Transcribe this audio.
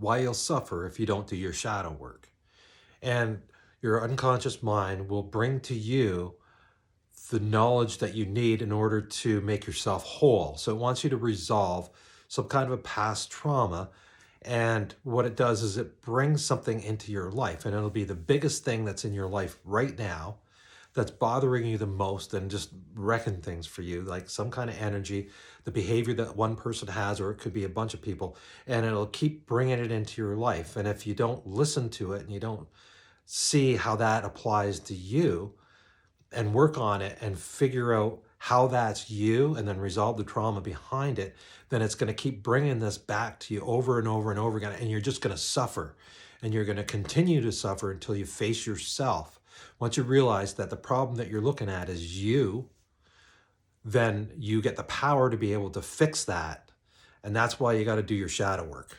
why you'll suffer if you don't do your shadow work. And your unconscious mind will bring to you the knowledge that you need in order to make yourself whole. So it wants you to resolve some kind of a past trauma. And what it does is it brings something into your life, and it'll be the biggest thing that's in your life right now that's bothering you the most and just wrecking things for you, like some kind of energy, the behavior that one person has, or it could be a bunch of people, and it'll keep bringing it into your life. And if you don't listen to it and you don't see how that applies to you and work on it and figure out how that's you and then resolve the trauma behind it, then it's going to keep bringing this back to you over and over and over again. And you're just going to suffer, and you're going to continue to suffer until you face yourself. Once you realize that the problem that you're looking at is you, then you get the power to be able to fix that. And that's why you got to do your shadow work.